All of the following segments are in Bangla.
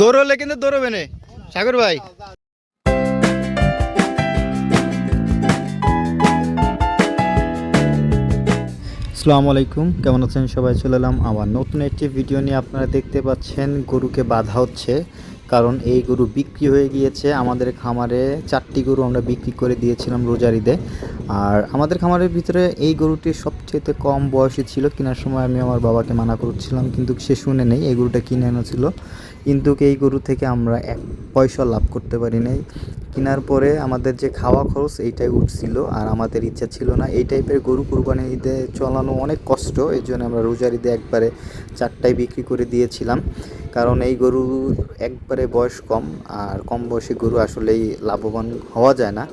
দৌড়লে কিন্তু দৌড়বে না সাগর ভাই। আসসালামু আলাইকুম, কেমন আছেন সবাই? চলে এলাম আবার নতুন একটি ভিডিও নিয়ে। আপনারা দেখতে পাচ্ছেন গরুকে বাঁধা হচ্ছে, কারণ এই গরু বিক্রি হয়ে গিয়েছে। আমাদের খামারে 4টি গরু আমরা বিক্রি করে দিয়েছিলাম রোজার ঈদে। আর আমাদের খামারের ভিতরে এই গরুটি সবচেয়ে কম বয়সী ছিল। কেনার সময় আমি আমার বাবাকে মানা করছিলাম, কিন্তু সে শুনে নেই, এই গরুটা কিনে এনেছিল। কিন্তু এই গরু থেকে আমরা 1 পয়সা লাভ করতে পারি নাই। কেনার পরে আমাদের যে খাওয়া খরচ এইটাই উঠছিল, আর আমাদের ইচ্ছা ছিল না এই টাইপের গরু কুরবানি ঈদে চলানো অনেক কষ্ট। এই জন্য আমরা রোজার ঈদে একবারে 4টাই বিক্রি করে দিয়েছিলাম, কারণ এই গরু একবারে বয়স কম, আর কম বয়সী গরু আসলেই লাভবান হওয়া যায় না।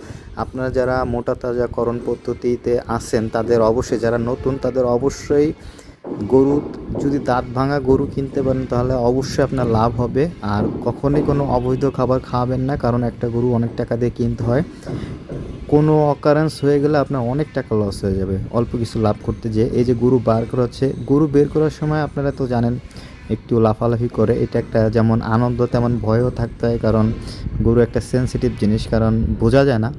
আপনারা যারা মোটা তাজাকরণ পদ্ধতিতে আছেন তাদের অবশ্যই, যারা নতুন তাদের অবশ্যই গরু যদি দাঁত ভাঙা গরু কিনতে পারেন তাহলে অবশ্যই আপনার লাভ হবে। আর কখনোই কোনো অবৈধ খাবার খাওয়াবেন না, কারণ একটা গরু অনেক টাকা দিয়ে কিনতে হয়। কোনো অকারেন্স হয়ে গেলে আপনার অনেক টাকা লস হয়ে যাবে অল্প কিছু লাভ করতে যেয়ে। এই যে গরু বার করা হচ্ছে, গরু বের করার সময় আপনারা তো জানেন একটু লাফালাফি করে, এটা একটা যেমন আনন্দ তেমন ভয়ও থাকতে হয়, কারণ গরু একটা সেনসিটিভ জিনিস, কারণ বোঝা যায় না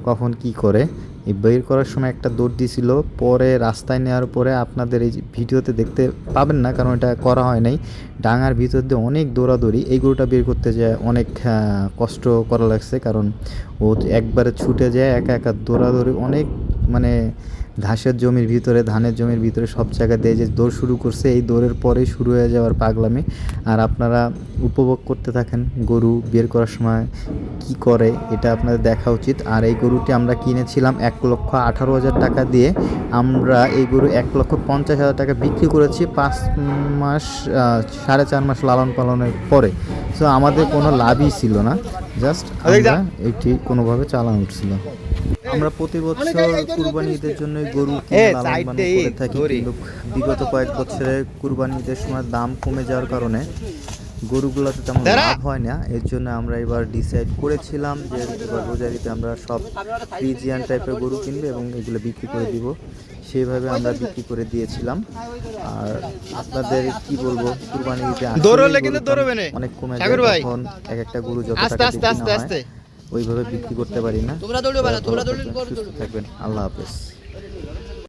কখন কি করে। এই বের করার সময় একটা দৌড় দিয়েছিল, পরে রাস্তায় নেওয়ার পরে আপনাদের এই ভিডিওতে দেখতে পাবেন না, কারণ এটা করা হয় নাই। ডাঙার ভিতর দিয়ে অনেক দৌড়াদৌড়ি, এই গরুটা বের করতে যায় অনেক কষ্ট করা লাগছে, কারণ ও একবারে ছুটে যায় একা একা দৌড়াদৌড়ি অনেক, মানে ঘাসের জমির ভিতরে, ধানের জমির ভিতরে সব জায়গা দিয়ে যে দৌড় শুরু করছে, এই দৌড়ের পরেই শুরু হয়ে যাওয়ার পাগলামি। আর আপনারা উপভোগ করতে থাকেন গরু বের করার সময় কি করে, এটা আপনাদের দেখা উচিত। আর এই গরুটি আমরা কিনেছিলাম 1,18,000 টাকা দিয়ে। আমরা এই গরু 1,50,000 টাকা বিক্রি করেছি 5 মাস 4.5 মাস লালন পালনের পরে। সো আমাদের কোনো লাভই ছিল না, জাস্ট আমরা এটি কোনোভাবে চালানো উঠছিল। আমরা প্রতি বছর কুরবানি ঈদের জন্য গরু কিনে লালন পালন করে থাকি, কিন্তু বিগত কয়েক বছরে কুরবানি ঈদের সময় দাম কমে যাওয়ার কারণে গরুগুলোতে তেমন লাভ হয় না। এর জন্য আমরা এবার ডিসাইড করেছিলাম যে এবার রোজার ঈদে আমরা সব ফ্রিজিয়ান টাইপের গরু কিনবো এবং এগুলো বিক্রি করে দিব। সেইভাবে আমরা বিক্রি করে দিয়েছিলাম। আর আপনাদের কি বলবো, কুরবানি ঈদে অনেক কমে যায়, তখন এক একটা গরু যত টাকা বিক্রি না হয় ওইভাবে বিক্রি করতে পারি না। সুস্থ থাকবেন, আল্লাহ হাফেজ।